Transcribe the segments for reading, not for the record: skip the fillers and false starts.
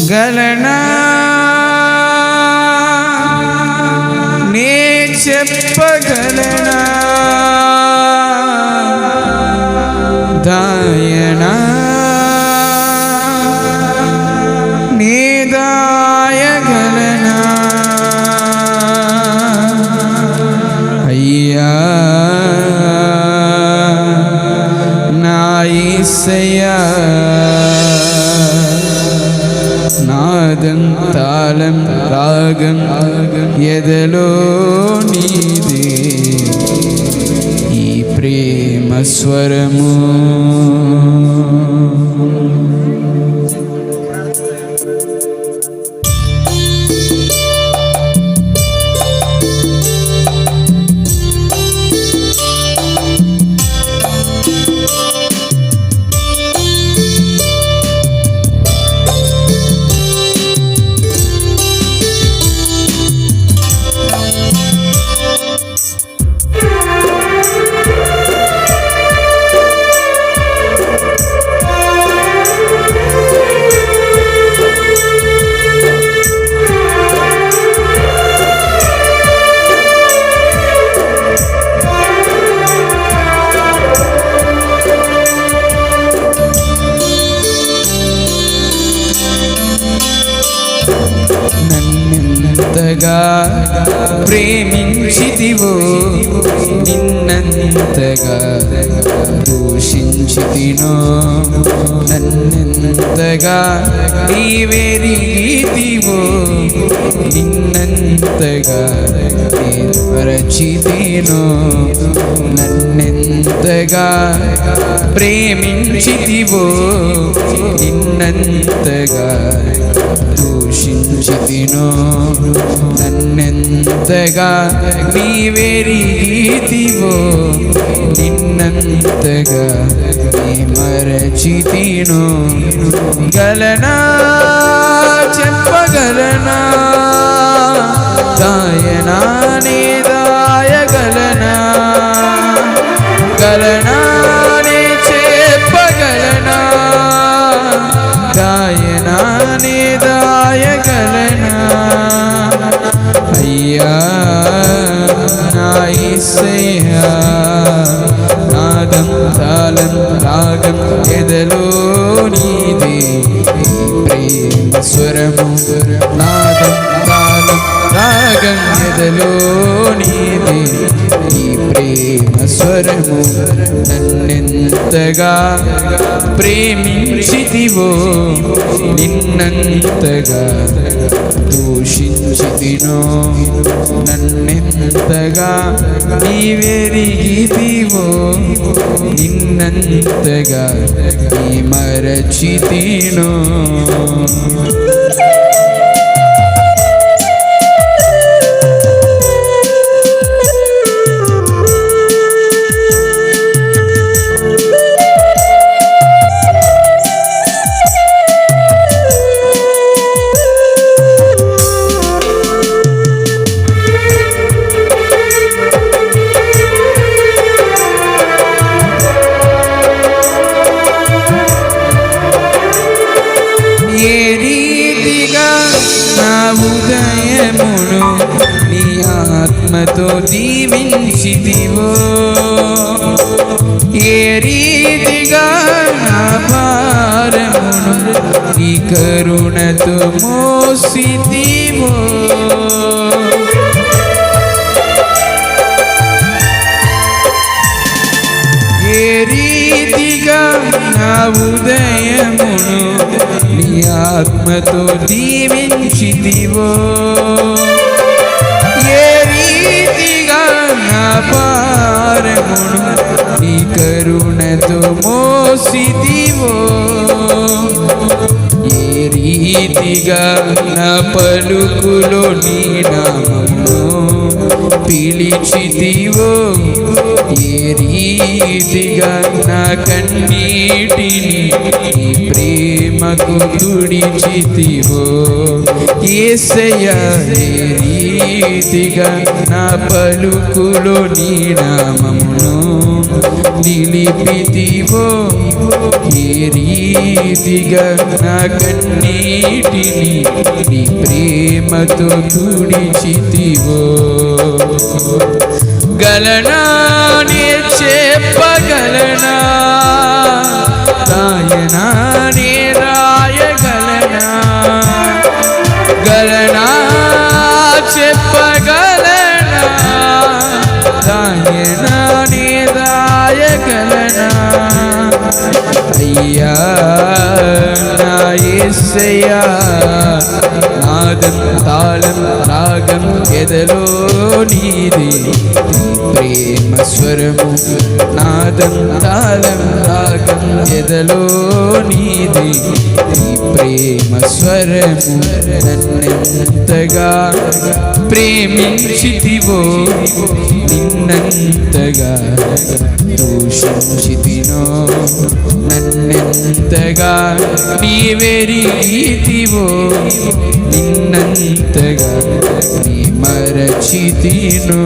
గలనా నే చెప్పగలనా దాయనా నే దాయగలనా అయ్యా నా యేసయ్యా నాదం తాళం రాగం ఎదలో నీదే ఈ ప్రేమ స్వరము నన్నెంతగా ప్రేమించితివో నిన్నంతగా దూషించితినో నన్నెంతగా నీవెరిగితివో నిన్నంతగా మరచితినో నన్నెంతగా ప్రేమించితివో నిన్నంతగా దూషించితినో నన్నెంతగా నీవెరిగితివో నిన్నంతగా నీ మరచితినో గలనా చెప్పగలనా దాయనా నే దాయగలనా గలనా నే చెప్పగలనా దాయనా నే దాయగలనా అయ్యా నా యేసయ్యా నాదం తాళం రాగం ఎదలో నీదే ప్రేమ స్వరము నాదం తాళం రాగం ఎదలో నీదే ఈ ప్రేమ స్వరము నన్నెంతగా ప్రేమించితివో నిన్నంతగా దూషించితినో నన్నెంతగా నీవెరిగితివో నిన్నంతగా నీ మరచితినో ఏ రీతిగా నా ఉదయమును నీ ఆత్మతో దీవించితివో ఏ రీతిగా నా భారమును నీ కరుణతో మోసితివో ఏ రీతిగా నా ఉదయమును నీ ఆత్మతో దీవించితివో ఏ రీతిగా నా భారమును నీ కరుణతో మోసితివో ఏ రీతిగా నా పలుకులో నీ నామమును పిలిచితివో ఏ రీతిగా నా కన్నీటిని నీ ప్రేమకు తుడిచితివో యేసయ్యా ఏ రీతిగా నా పలుకులో నీ నామమును నిలిపితివో, ఏ రీతిగా నా కన్నీటిని నీ ప్రేమతో తుడిచితివో. గలనా నే చెప్పగలనా, రాయనా నే రాయగలనా, గలనా చెప్పగలనా, రాయనా నే రాయగలనా. అయ్యా నా యేసయ్యా, నాదం తాళం రాగం ఎదలో నీది, ప్రేమ స్వరము నాదం తాళం రాగం ఎదలో నీది, ప్రేమ స్వరము. నన్నెంతగా ప్రేమించితివో, నిన్నంతగా దూషించితినో, నన్నెంతగా నీవెరిగితివో, నిన్నంతగా నీ మరచితినో.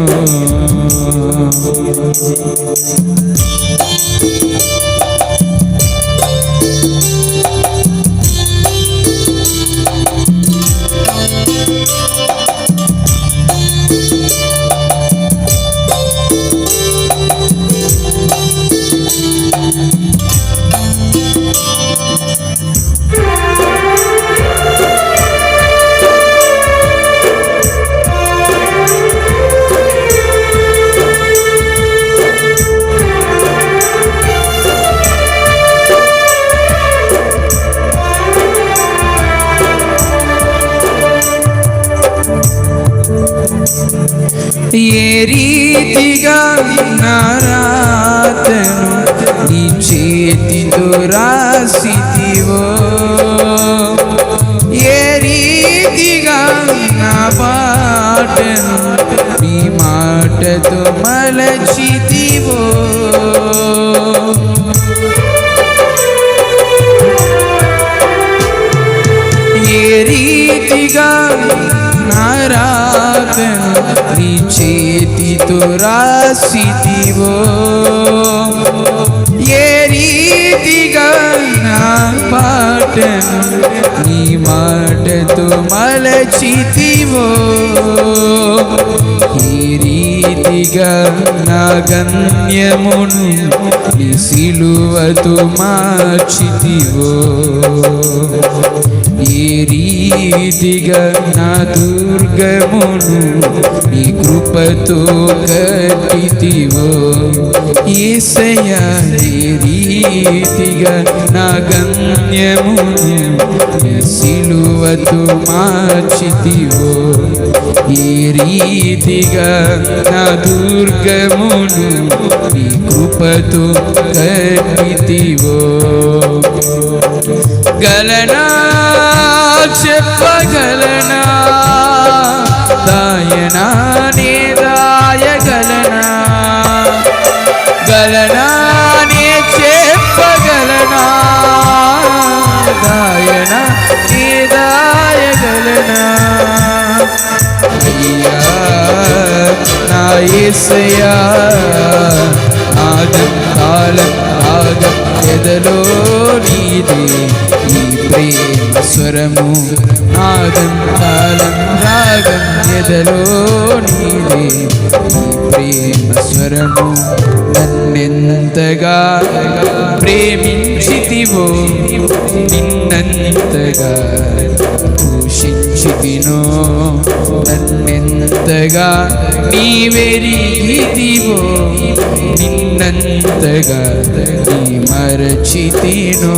ఏ రీతిగా నా రాతను నీ చేతితో రాసితివో, ఏ రీతిగా నా పాటను నీ మాటతో మలచితివో. ఏ రీతిగా నా రాతను నీ చేతితో రాసితివో, ఏ రీతిగా నా పాటను నీ మాటతో మలచితివో. ఈ రీతిగా నా గమ్యమును నీ సిలువతో మార్చితివో, ఏ రీతిగా నా దుర్గమును నీ కృపతో కట్టితివో. యేసయ్యా, ఏ రీతిగా నా గమ్యమును నీ సిలువతో మార్చితివో, ఏ రీతిగా నా దుర్గమును నీ కృపతో కట్టితివో. గలనా చెప్పగలనా, రాయనా నే రాయగలనా, గలనా నే చెప్పగలనా, రాయనా నే రాయగలనా. అయ్యా నా యేసయ్యా, నాదం తాళం రాగం ఎదలో నీది, ఈ ప్రేమ స్వరము నాదం తాళం రాగం ఎదలో నీది, ఈ ప్రేమ స్వరము. నన్నెంతగా ప్రేమించితివో, నిన్నంతగా దూషించితినో, నన్నెంతగా నీవెరిగితివో, నిన్నంతగా నీ మరచితినో.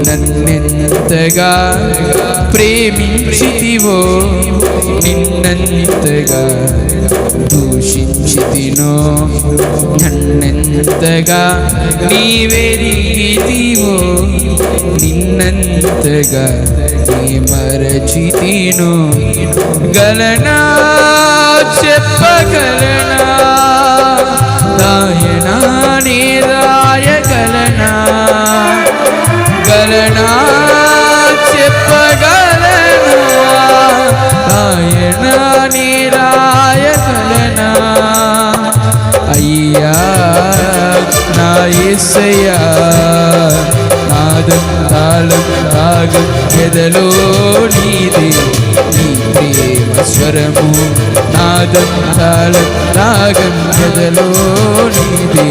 నన్నెంతగా ప్రేమించితివో, నిన్నంతగా దూషించితినో, నన్నెంతగా నీవెరిగితివో, నిన్నంతగా నీ మరచితినో. గలనా చెప్పగలనా, రాయనా నే రాయగలనా, గలనా చెప్పగలనా, రాయనా నే యేసయ్యా నాదం తాళం రాగం ఎదలో నీదే నీ ప్రేమ స్వరము నాదం తాళం రాగం ఎదలో నీదే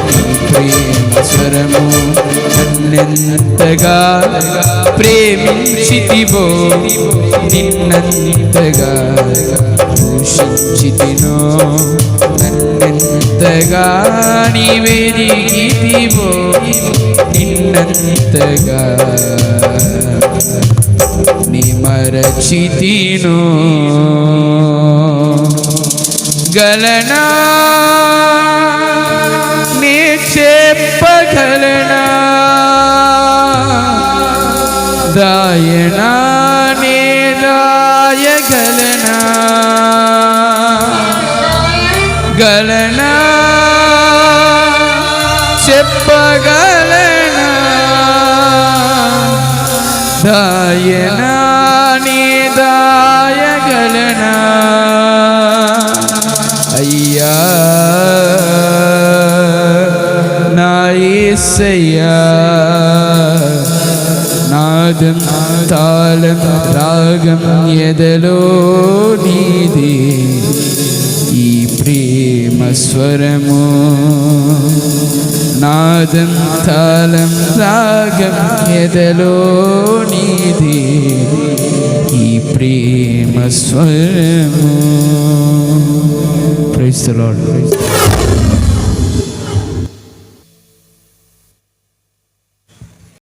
నీ ప్రేమ స్వరము నన్నెంతగా ప్రేమించితివో నిన్నంతగా పోషించితినో నన్నెంతగా నీవెరిగితివో నిన్నంతగా నీ మరచితినో గలనా నే చెప్పగలనా దాయనా నే దాయగలనా గలనా చెప్పగలనా దాయనా నీ దాయగలనా అయ్యా నా యేసయ్యా నాదం తాళం రాగం ఎదలో నీదే ఈ ప్రేమ స్వరము నాదం తాళం రాగం ఎదలో నీదే ఈ ప్రేమ స్వరము. Praise the lord.